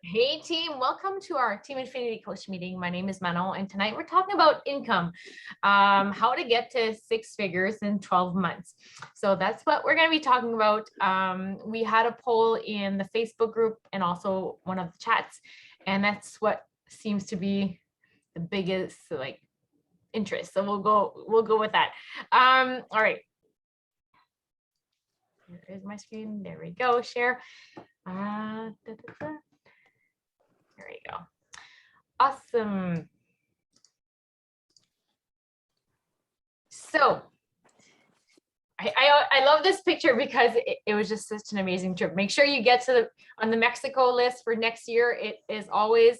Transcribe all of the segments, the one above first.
Hey team, welcome to our Team Infinity Coach meeting. My name is Manon, and tonight we're talking about income, how to get to six figures in 12 months. So that's what we're going to be talking about. We had a poll in the Facebook group and also one of the chats, and that's what seems to be the biggest interest. So we'll go with that. All right. Here is my screen. There we go. Share. There we go. Awesome. So I love this picture because it was just such an amazing trip. Make sure you get to on the Mexico list for next year. It is always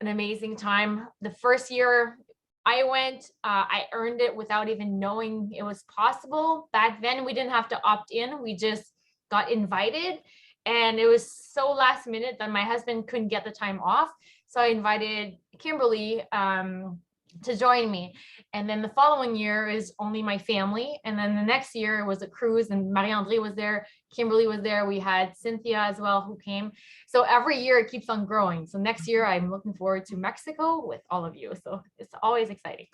an amazing time. The first year I went, I earned it without even knowing it was possible. Back then, we didn't have to opt in. We just got invited. And it was so last minute that my husband couldn't get the time off. So I invited Kimberly to join me. And then the following year is only my family. And then the next year was a cruise, and Marie-André was there, Kimberly was there. We had Cynthia as well who came. So every year it keeps on growing. So next year I'm looking forward to Mexico with all of you. So it's always exciting.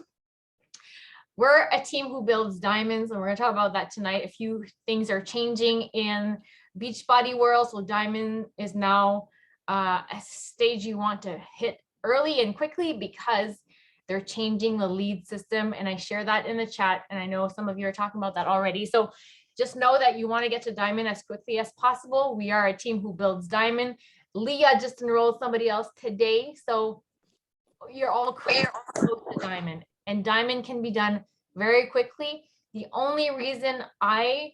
We're a team who builds diamonds, and we're going to talk about that tonight. A few things are changing in Beachbody world. So diamond is now a stage you want to hit early and quickly because they're changing the lead system. And I share that in the chat. And I know some of you are talking about that already. So just know that you want to get to diamond as quickly as possible. We are a team who builds diamond. Leah just enrolled somebody else today. So you're all close to diamond. And diamond can be done very quickly. The only reason I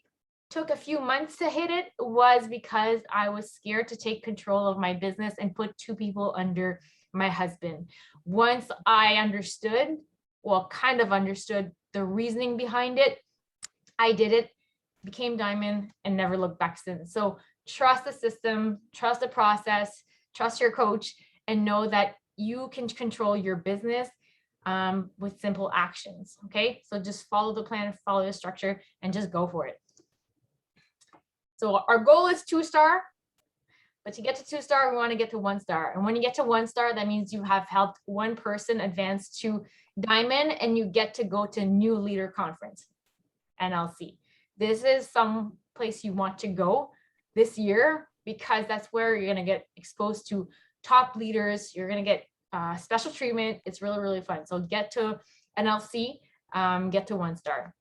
took a few months to hit it was because I was scared to take control of my business and put two people under my husband. Once I understood, well, kind of understood the reasoning behind it, I did it, became diamond, and never looked back since. So trust the system, trust the process, trust your coach, and know that you can control your business with simple actions. Okay, so just follow the plan, follow the structure, and just go for it. So our goal is 2-star. But to get to 2-star, we want to get to 1-star. And when you get to 1-star, that means you have helped one person advance to diamond, and you get to go to New Leader Conference, NLC. This is some place you want to go this year because that's where you're going to get exposed to top leaders. You're going to get special treatment. It's really, really fun. So get to NLC, get to 1-star.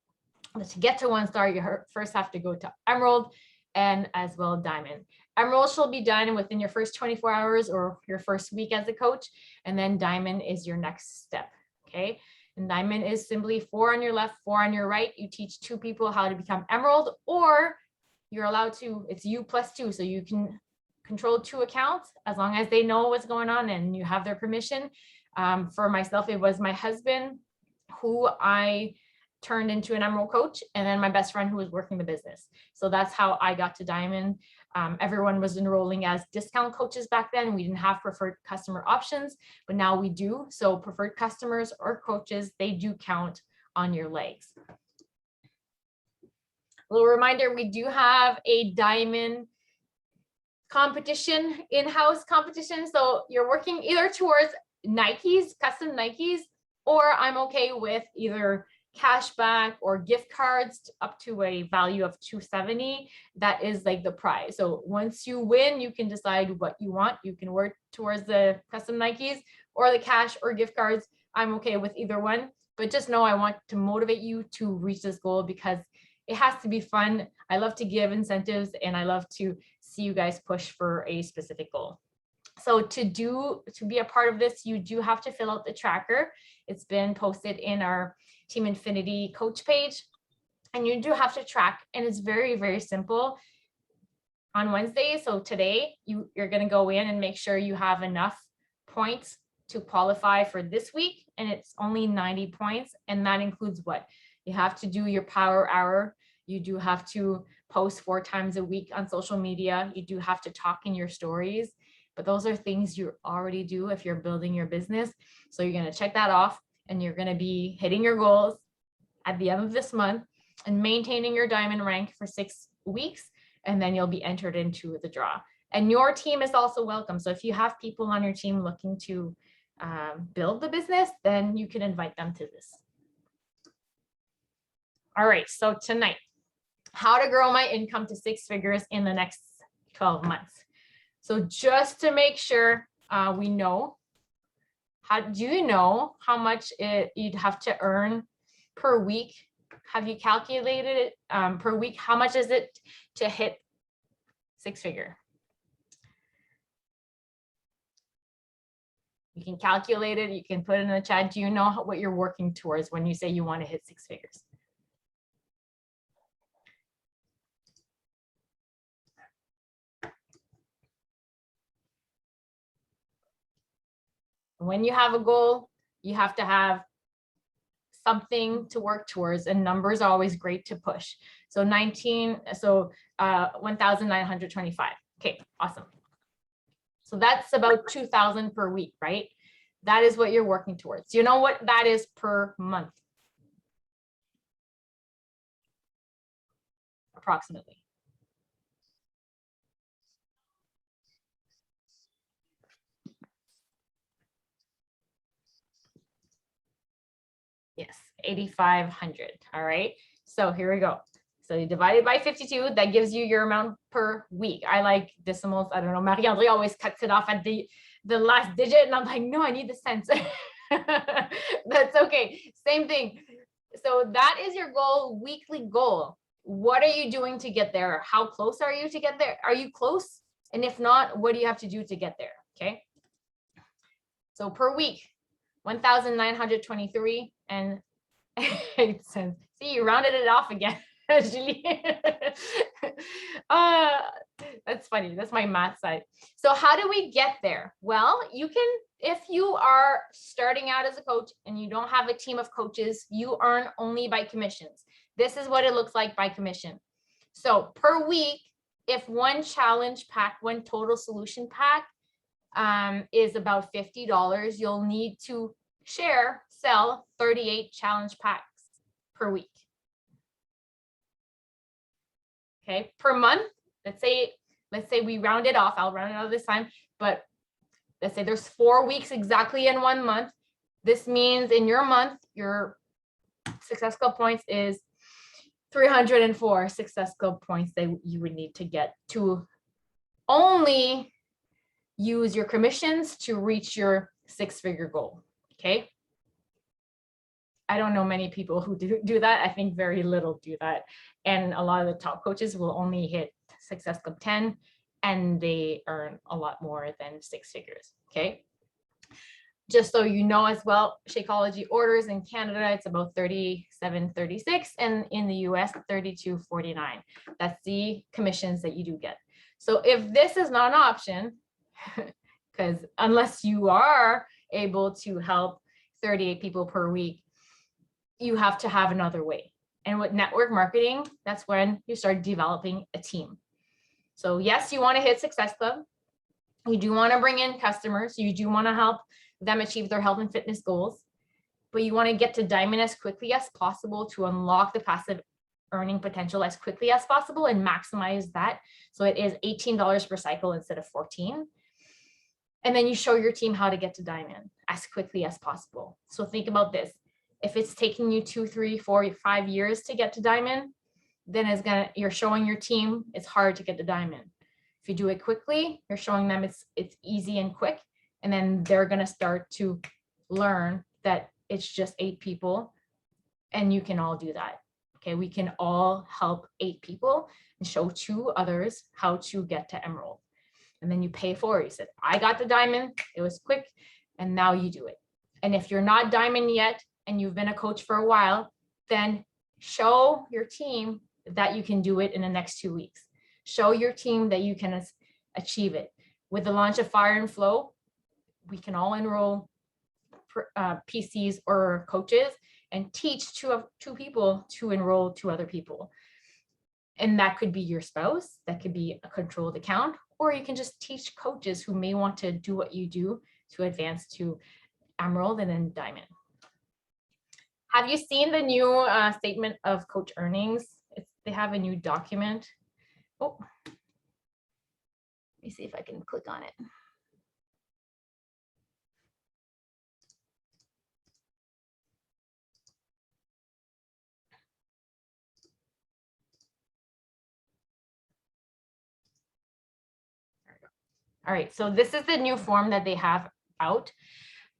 But to get to 1-star, you first have to go to Emerald and as well Diamond. Emerald shall be done within your first 24 hours or your first week as a coach. And then Diamond is your next step. Okay. And Diamond is simply 4 on your left, 4 on your right. You teach 2 people how to become Emerald, or you're allowed to, it's you plus 2. So you can control 2 accounts as long as they know what's going on and you have their permission. For myself, it was my husband who I turned into an Emerald coach, and then my best friend who was working the business. So that's how I got to Diamond. Everyone was enrolling as discount coaches back then. We didn't have preferred customer options, but now we do. So preferred customers or coaches, they do count on your legs. A little reminder, we do have a diamond competition, in-house competition. So you're working either towards Nikes, custom Nikes, or I'm okay with either cashback or gift cards up to a value of $270. That is like the prize. So once you win, you can decide what you want. You can work towards the custom Nikes or the cash or gift cards. I'm okay with either one, but just know I want to motivate you to reach this goal because it has to be fun. I love to give incentives and I love to see you guys push for a specific goal. So to be a part of this, you do have to fill out the tracker. It's been posted in our Team Infinity coach page, and you do have to track, and it's very, very simple. On Wednesday, so today, you're going to go in and make sure you have enough points to qualify for this week, and it's only 90 points, and that includes what? You have to do your power hour. You do have to post 4 times a week on social media. You do have to talk in your stories, but those are things you already do if you're building your business. So you're going to check that off, and you're going to be hitting your goals at the end of this month and maintaining your diamond rank for 6 weeks, and then you'll be entered into the draw. And your team is also welcome. So if you have people on your team looking to build the business, then you can invite them to this. All right, so tonight, how to grow my income to 6 figures in the next 12 months. So just to make sure we know, do you know how much you'd have to earn per week? Have you calculated it per week? How much is it to hit 6 figure? You can calculate it. You can put it in the chat. Do you know what you're working towards when you say you want to hit 6 figures? When you have a goal, you have to have something to work towards, and numbers are always great to push. So 1,925. Okay, awesome. So that's about 2,000 per week, right? That is what you're working towards. Do you know what that is per month? Approximately. Yes, 8,500. All right. So here we go. So you divide it by 52, that gives you your amount per week. I like decimals. I don't know. Marie-André always cuts it off at the last digit. And I'm like, no, I need the cents. That's okay. Same thing. So that is your goal, weekly goal. What are you doing to get there? How close are you to get there? Are you close? And if not, what do you have to do to get there? Okay. So per week, 1,923 and 8 cents. See, you rounded it off again, Julie. That's funny. That's my math side. So how do we get there? Well, you can, if you are starting out as a coach and you don't have a team of coaches, you earn only by commissions. This is what it looks like by commission. So per week, if one challenge pack, one total solution pack is about $50, you'll need to sell 38 challenge packs per week. Okay, per month, let's say we round it off. I'll round it off this time, but let's say there's 4 weeks exactly in 1 month. This means in your month, your Success Club points is 304 Success Club points that you would need to get to only use your commissions to reach your 6-figure goal. Okay. I don't know many people who do that. I think very little do that. And a lot of the top coaches will only hit Success Club 10 and they earn a lot more than 6 figures. Okay. Just so you know as well, Shakeology orders in Canada, it's about $37.36, and in the US, $32.49. That's the commissions that you do get. So if this is not an option, because unless you are able to help 38 people per week, you have to have another way. And with network marketing, that's when you start developing a team. So yes, you want to hit Success Club. You do want to bring in customers. You do want to help them achieve their health and fitness goals, but you want to get to Diamond as quickly as possible to unlock the passive earning potential as quickly as possible and maximize that. So it is $18 per cycle instead of 14. And then you show your team how to get to Diamond as quickly as possible. So think about this. If it's taking you 2, 3, 4, 5 years to get to Diamond, then you're showing your team it's hard to get to Diamond. If you do it quickly, you're showing them it's easy and quick, and then they're going to start to learn that it's just 8 people and you can all do that. Okay, we can all help 8 people and show 2 others how to get to Emerald. And then you pay for it. You said, I got the Diamond, it was quick, and now you do it. And if you're not Diamond yet and you've been a coach for a while, then show your team that you can do it in the next 2 weeks. Show your team that you can achieve it. With the launch of Fire and Flow, we can all enroll PCs or coaches and teach two people to enroll 2 other people. And that could be your spouse, that could be a controlled account, or you can just teach coaches who may want to do what you do to advance to Emerald and then Diamond. Have you seen the new statement of coach earnings? They have a new document. Oh, Let me see if I can click on it. All right, so this is the new form that they have out.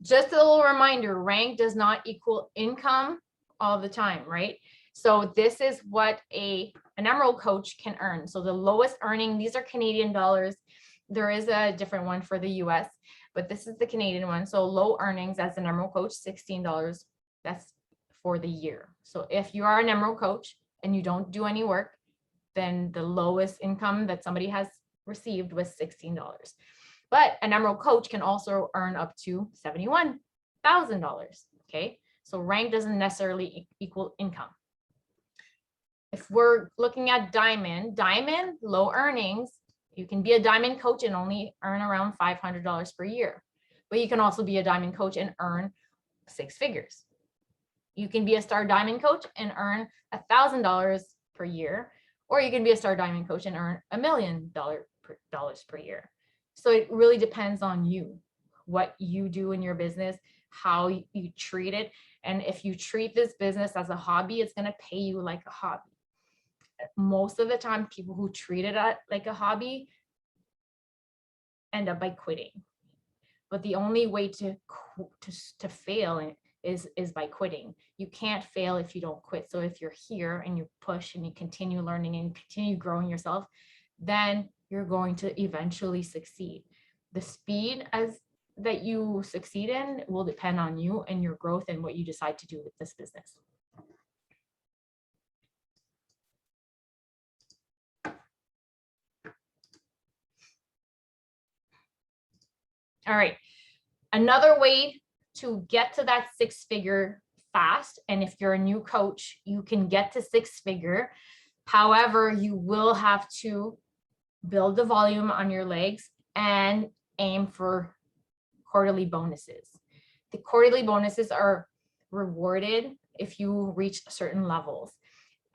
Just a little reminder, rank does not equal income all the time, right? So this is what an Emerald coach can earn. So the lowest earning, these are Canadian dollars. There is a different one for the US, but this is the Canadian one. So low earnings as an Emerald coach, $16. That's for the year. So if you are an Emerald coach and you don't do any work, then the lowest income that somebody has received was $16. But an Emerald coach can also earn up to $71,000. Okay, so rank doesn't necessarily equal income. If we're looking at diamond, low earnings, you can be a diamond coach and only earn around $500 per year. But you can also be a diamond coach and earn 6 figures. You can be a star diamond coach and earn $1,000 per year, or you can be a star diamond coach and earn $1 million per year. So it really depends on you, what you do in your business, how you treat it. And if you treat this business as a hobby, it's going to pay you like a hobby. Most of the time, people who treat it like a hobby end up by quitting. But the only way to fail is by quitting. You can't fail if you don't quit. So if you're here and you push and you continue learning and continue growing yourself, then you're going to eventually succeed. The speed that you succeed in will depend on you and your growth and what you decide to do with this business. All right, another way to get to that 6-figure fast, and if you're a new coach, you can get to 6-figure. However, you will have to build the volume on your legs and aim for quarterly bonuses. The quarterly bonuses are rewarded if you reach certain levels.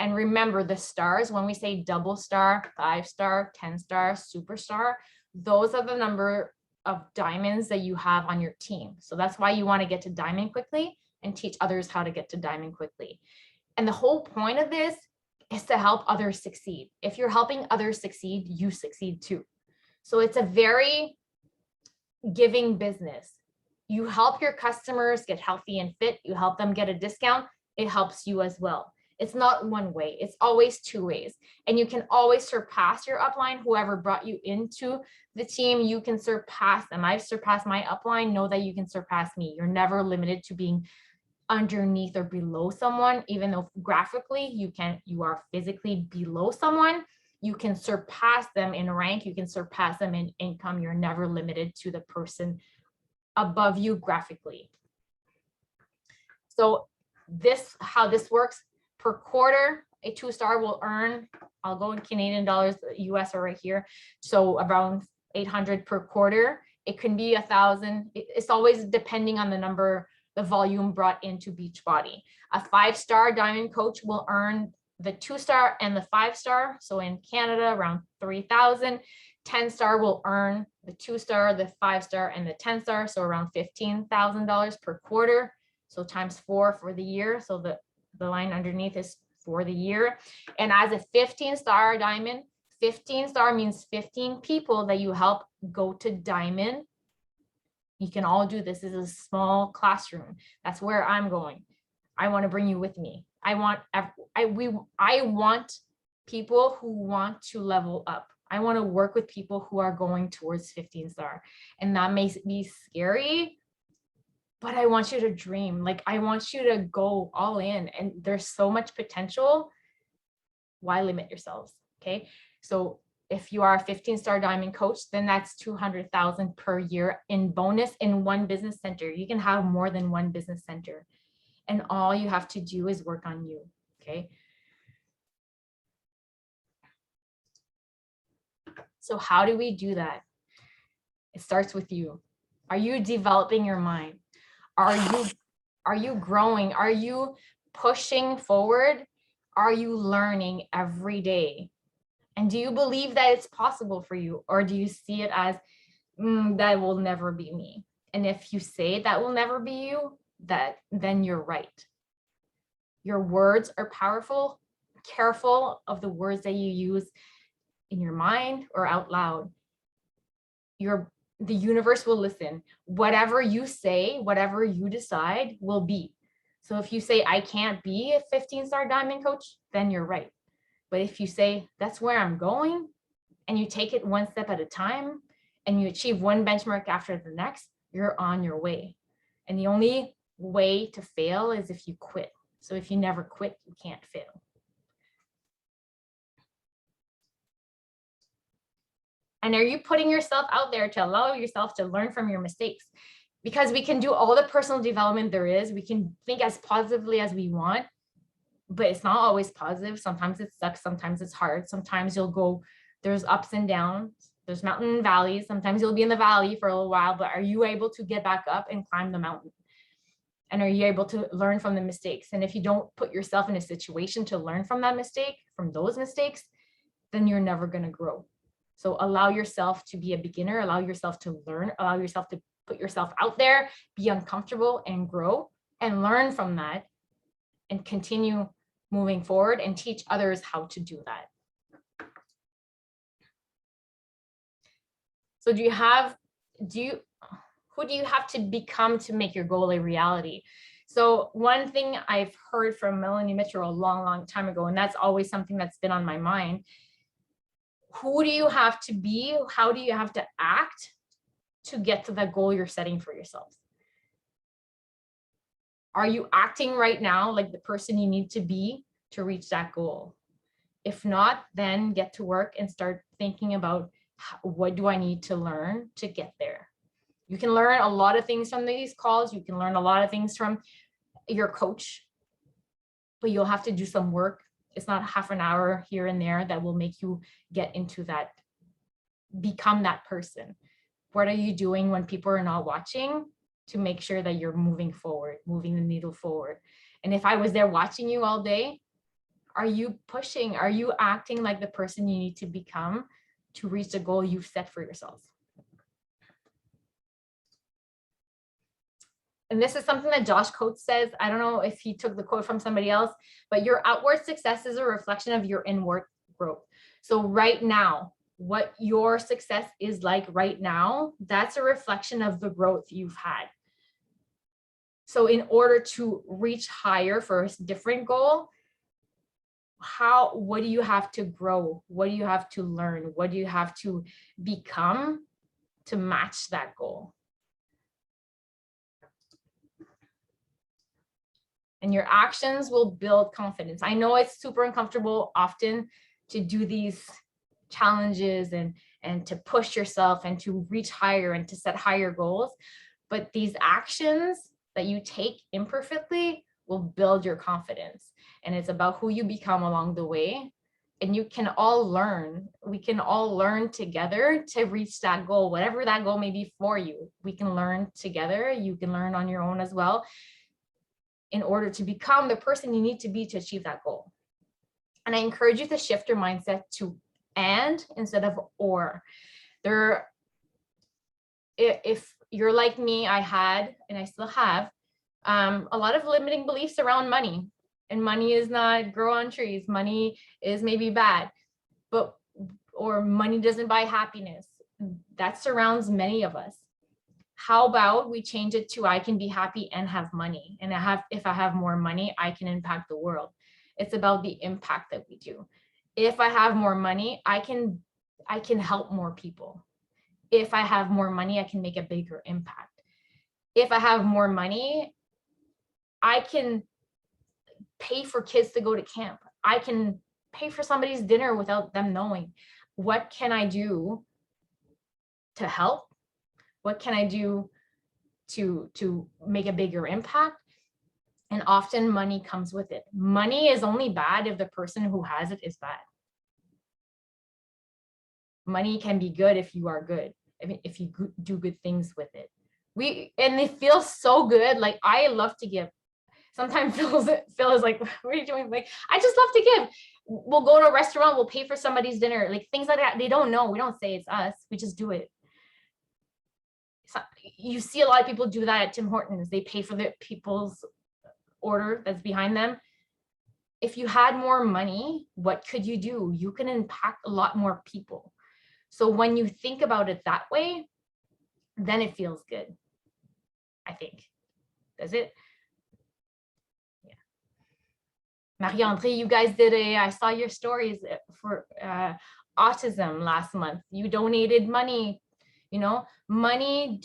And remember, the stars, when we say double star, 5-star, 10-star, superstar, those are the number of diamonds that you have on your team. So that's why you want to get to diamond quickly and teach others how to get to diamond quickly. And the whole point of this is to help others succeed. If you're helping others succeed, you succeed too. So it's a very giving business. You help your customers get healthy and fit. You help them get a discount. It helps you as well. It's not one way. It's always 2 ways. And you can always surpass your upline. Whoever brought you into the team, you can surpass them. I've surpassed my upline. Know that you can surpass me. You're never limited to being underneath or below someone, even though graphically you are physically below someone. You can surpass them in rank. You can surpass them in income. You're never limited to the person above you graphically. So how this works. Per quarter, a 2-star will earn, I'll go in Canadian dollars, US are right here, so around 800 per quarter. It can be 1,000. It's always depending on the volume brought into Beachbody. A 5-star diamond coach will earn the 2-star and the 5-star. So in Canada, around 3,000. 10-star will earn the 2-star, the 5-star, and the 10-star. So around $15,000 per quarter. So times 4 for the year. So the line underneath is for the year. And as a 15-star diamond, 15-star means 15 people that you help go to diamond. You can all do this. This is a small classroom. That's where I'm going. I want to bring you with me. I want people who want to level up. I want to work with people who are going towards 15-star. And that may be scary, but I want you to dream. Like, I want you to go all in, and there's so much potential. Why limit yourselves? Okay. So if you are a 15-star diamond coach, then that's $200,000 per year in bonus in one business center. You can have more than one business center, and all you have to do is work on you. Okay. So how do we do that? It starts with you. Are you developing your mind? Are you growing? Are you pushing forward? Are you learning every day? And do you believe that it's possible for you? Or do you see it as, that will never be me? And if you say that will never be you, then you're right. Your words are powerful. Careful of the words that you use in your mind or out loud. The universe will listen. Whatever you say, whatever you decide will be. So if you say, I can't be a 15-star diamond coach, then you're right. But if you say, that's where I'm going, and you take it one step at a time, and you achieve one benchmark after the next, you're on your way. And the only way to fail is if you quit. So if you never quit, you can't fail. And are you putting yourself out there to allow yourself to learn from your mistakes? Because we can do all the personal development there is. We can think as positively as we want, but it's not always positive. Sometimes it sucks. Sometimes it's hard. Sometimes there's ups and downs. There's mountain and valleys. Sometimes you'll be in the valley for a little while, but are you able to get back up and climb the mountain? And are you able to learn from the mistakes? And if you don't put yourself in a situation to learn from that mistake, from those mistakes, then you're never going to grow. So allow yourself to be a beginner, allow yourself to learn, allow yourself to put yourself out there, be uncomfortable and grow and learn from that and continue moving forward and teach others how to do that. So who do you have to become to make your goal a reality? So one thing I've heard from Melanie Mitchell a long, long time ago, and that's always something that's been on my mind. Who do you have to be? How do you have to act to get to the goal you're setting for yourself? Are you acting right now like the person you need to be to reach that goal? If not, then get to work and start thinking about what do I need to learn to get there? You can learn a lot of things from these calls. You can learn a lot of things from your coach, but you'll have to do some work. It's not half an hour here and there that will make you get into that, become that person. What are you doing when people are not watching to make sure that you're moving forward, moving the needle forward? And if I was there watching you all day, are you pushing? Are you acting like the person you need to become to reach the goal you've set for yourself? And this is something that Josh Coates says. I don't know if he took the quote from somebody else, but your outward success is a reflection of your inward growth. So right now, what your success is like right now, that's a reflection of the growth you've had. So in order to reach higher for a different goal, what do you have to grow? What do you have to learn? What do you have to become to match that goal? And your actions will build confidence. I know it's super uncomfortable often to do these challenges and to push yourself and to reach higher and to set higher goals, but these actions that you take imperfectly will build your confidence. And it's about who you become along the way. And you can all learn. We can all learn together to reach that goal, whatever that goal may be for you. We can learn together. You can learn on your own as well, in order to become the person you need to be to achieve that goal. And I encourage you to shift your mindset to and instead of or. If you're like me, I had, and I still have, a lot of limiting beliefs around money. And money is not grow on trees. Money is maybe bad, or money doesn't buy happiness. That surrounds many of us. How about we change it to I can be happy and have money, and if I have more money, I can impact the world. It's about the impact that we do. If I have more money, I can help more people. If I have more money, I can make a bigger impact. If I have more money, I can pay for kids to go to camp. I can pay for somebody's dinner without them knowing. What can I do to help? What can I do to make a bigger impact? And often money comes with it. Money is only bad if the person who has it is bad. Money can be good if you are good. I mean, if you do good things with it. And it feels so good. Like, I love to give. Sometimes Phil is like, what are you doing? Like, I just love to give. We'll go to a restaurant, we'll pay for somebody's dinner, like things like that. They don't know. We don't say it's us. We just do it. So you see a lot of people do that at Tim Hortons. They pay for the people's order that's behind them. If you had more money, what could you do? You can impact a lot more people. So when you think about it that way, then it feels good, I think. Does it? Yeah. Marie-André, you guys did I saw your stories for autism last month. You donated money. You know, money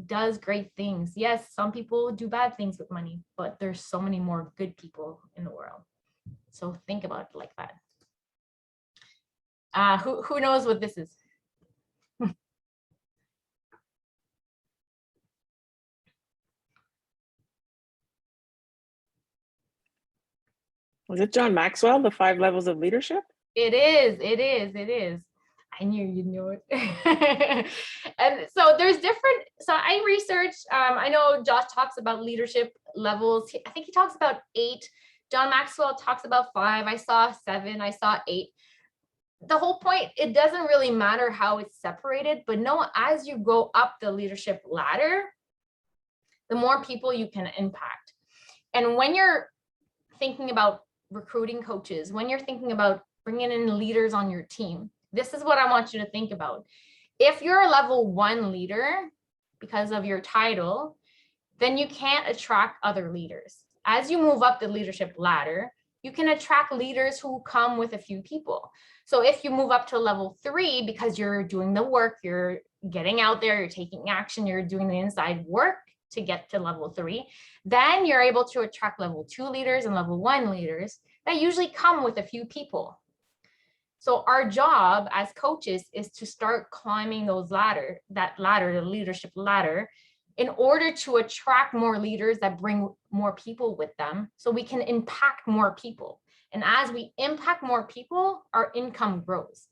does great things. Yes, some people do bad things with money, but there's so many more good people in the world. So think about it like that. Who knows what this is? Was it John Maxwell, The 5 Levels of Leadership? It is, it is, it is. I knew you knew it. And so there's different, so I researched, I know Josh talks about leadership levels. I think he talks about 8. John Maxwell talks about 5. I saw 7, I saw 8. The whole point, it doesn't really matter how it's separated, but no, as you go up the leadership ladder, the more people you can impact. And when you're thinking about recruiting coaches, when you're thinking about bringing in leaders on your team, this is what I want you to think about. If you're a level 1 leader because of your title, then you can't attract other leaders. As you move up the leadership ladder, you can attract leaders who come with a few people. So if you move up to level 3 because you're doing the work, you're getting out there, you're taking action, you're doing the inside work to get to level 3, then you're able to attract level 2 leaders and level 1 leaders that usually come with a few people. So our job as coaches is to start climbing those the leadership ladder, in order to attract more leaders that bring more people with them, so we can impact more people. And as we impact more people, our income grows.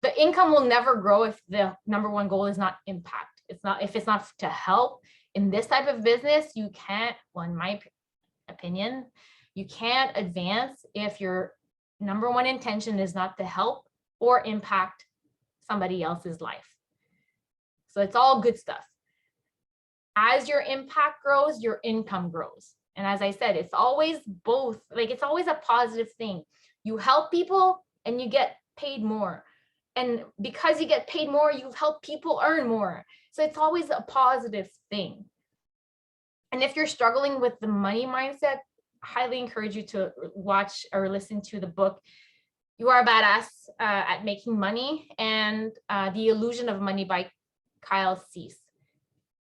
The income will never grow if the number 1 goal is not impact. If it's not to help. In this type of business, you can't, well, in my opinion, you can't advance if your number 1 intention is not to help or impact somebody else's life. So it's all good stuff. As your impact grows, your income grows. And as I said, it's always both, like it's always a positive thing. You help people and you get paid more. And because you get paid more, you've helped people earn more. So it's always a positive thing. And if you're struggling with the money mindset, I highly encourage you to watch or listen to the book, You Are a Badass at Making Money, and The Illusion of Money by Kyle Cease.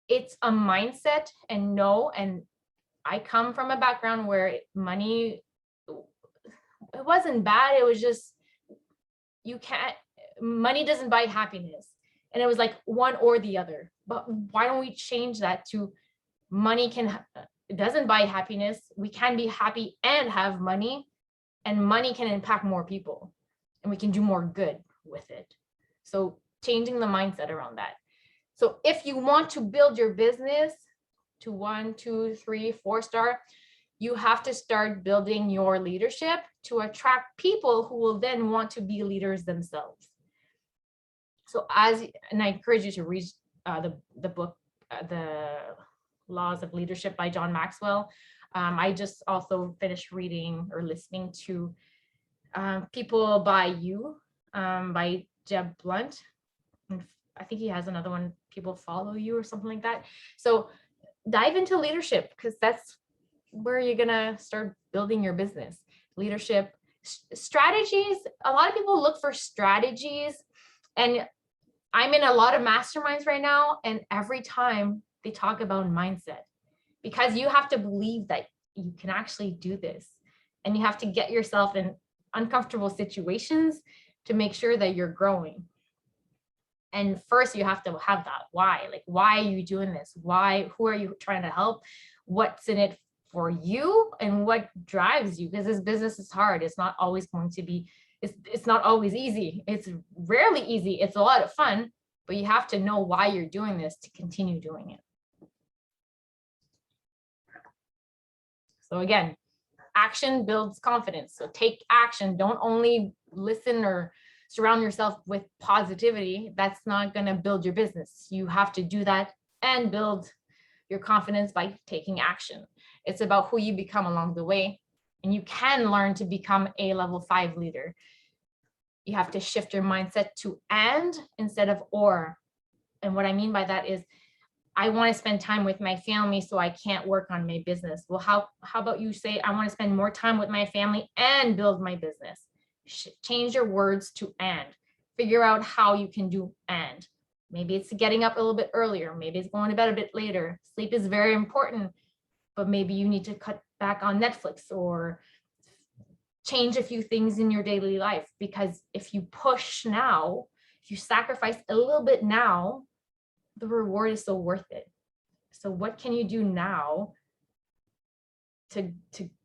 It's a mindset, and I come from a background where money, it wasn't bad. It was just, money doesn't buy happiness. And it was like one or the other. But why don't we change that to it doesn't buy happiness. We can be happy and have money, and money can impact more people, and we can do more good with it. So changing the mindset around that. So if you want to build your business to 1, 2, 3, 4 star, you have to start building your leadership to attract people who will then want to be leaders themselves. So and I encourage you to read the book, The Laws of Leadership by John Maxwell. I just also finished reading or listening to People by You by Jeb Blunt. I think he has another one, People Follow You or something like that. So dive into leadership, because that's where you're gonna start building your business. Leadership strategies. A lot of people look for strategies, and I'm in a lot of masterminds right now, and every time they talk about mindset, because you have to believe that you can actually do this, and you have to get yourself in uncomfortable situations to make sure that you're growing. And first you have to have that why, like, why are you doing this? Who are you trying to help? What's in it for you, and what drives you? Because this business is hard. It's not always going to be, it's not always easy. It's rarely easy. It's a lot of fun, but you have to know why you're doing this to continue doing it. So again, action builds confidence. So take action. Don't only listen or surround yourself with positivity. That's not going to build your business. You have to do that and build your confidence by taking action. It's about who you become along the way. And you can learn to become a level 5 leader. You have to shift your mindset to and instead of or. And what I mean by that is, I want to spend time with my family, so I can't work on my business. Well, how about you say, I want to spend more time with my family and build my business? Change your words to and. Figure out how you can do and. Maybe it's getting up a little bit earlier. Maybe it's going to bed a bit later. Sleep is very important, but maybe you need to cut back on Netflix or change a few things in your daily life. Because if you push now, if you sacrifice a little bit now, the reward is so worth it. So what can you do now to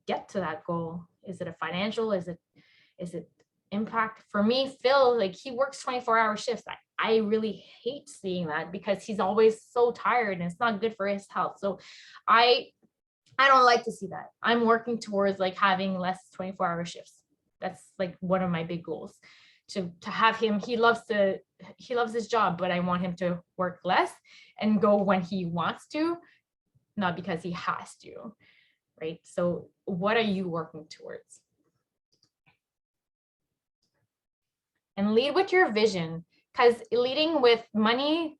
get to that goal? Is it a financial? Is it impact? For me, Phil, like, he works 24-hour shifts. I really hate seeing that because he's always so tired and it's not good for his health. So I don't like to see that. I'm working towards like having less 24-hour shifts. That's like one of my big goals. To have him, he loves his job, but I want him to work less and go when he wants to, not because he has to, right? So what are you working towards? And lead with your vision, because leading with money,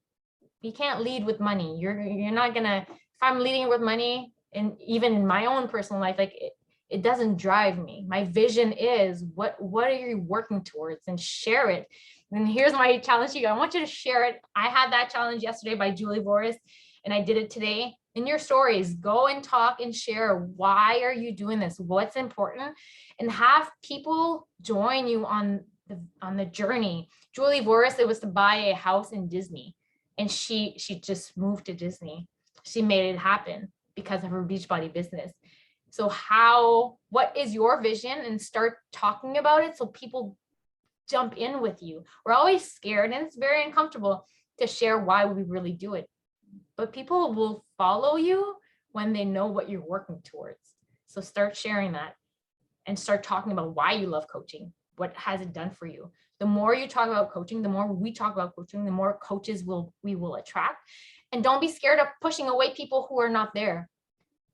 you can't lead with money. You're not gonna, if I'm leading with money, and even in my own personal life, like it doesn't drive me. My vision is what are you working towards, and share it. And here's my challenge to you. I want you to share it. I had that challenge yesterday by Julie Voris, and I did it today. In your stories, go and talk and share. Why are you doing this? What's important? And have people join you on the journey. Julie Voris, it was to buy a house in Disney, and she just moved to Disney. She made it happen because of her Beachbody business. So what is your vision, and start talking about it so people jump in with you. We're always scared, and it's very uncomfortable to share why we really do it. But people will follow you when they know what you're working towards. So start sharing that and start talking about why you love coaching. What has it done for you? The more you talk about coaching, the more we talk about coaching, the more coaches we will attract. And don't be scared of pushing away people who are not there.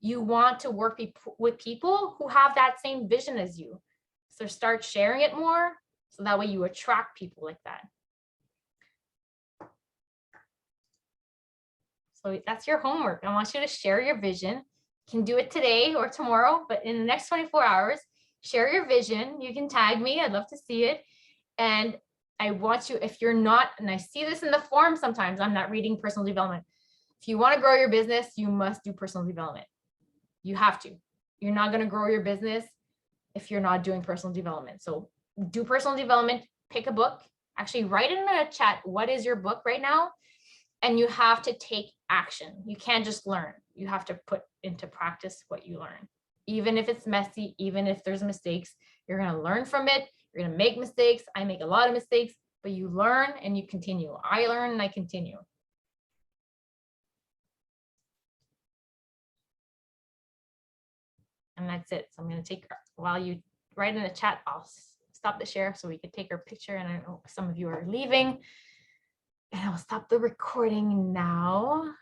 You want to work with people who have that same vision as you. So start sharing it more, so that way you attract people like that. So that's your homework. I want you to share your vision. You can do it today or tomorrow, but in the next 24 hours, share your vision. You can tag me. I'd love to see it. And I want you, if you're not, and I see this in the forum sometimes, I'm not reading personal development. If you want to grow your business, you must do personal development. You have to. You're not going to grow your business if you're not doing personal development. So do personal development, pick a book, actually write it in a chat. What is your book right now? And you have to take action. You can't just learn. You have to put into practice what you learn. Even if it's messy, even if there's mistakes, you're going to learn from it. You're going to make mistakes. I make a lot of mistakes, but you learn and you continue. I learn and I continue. And that's it. So I'm going to take, while you write in the chat, I'll stop the share so we could take our picture. And I know some of you are leaving. And I'll stop the recording now.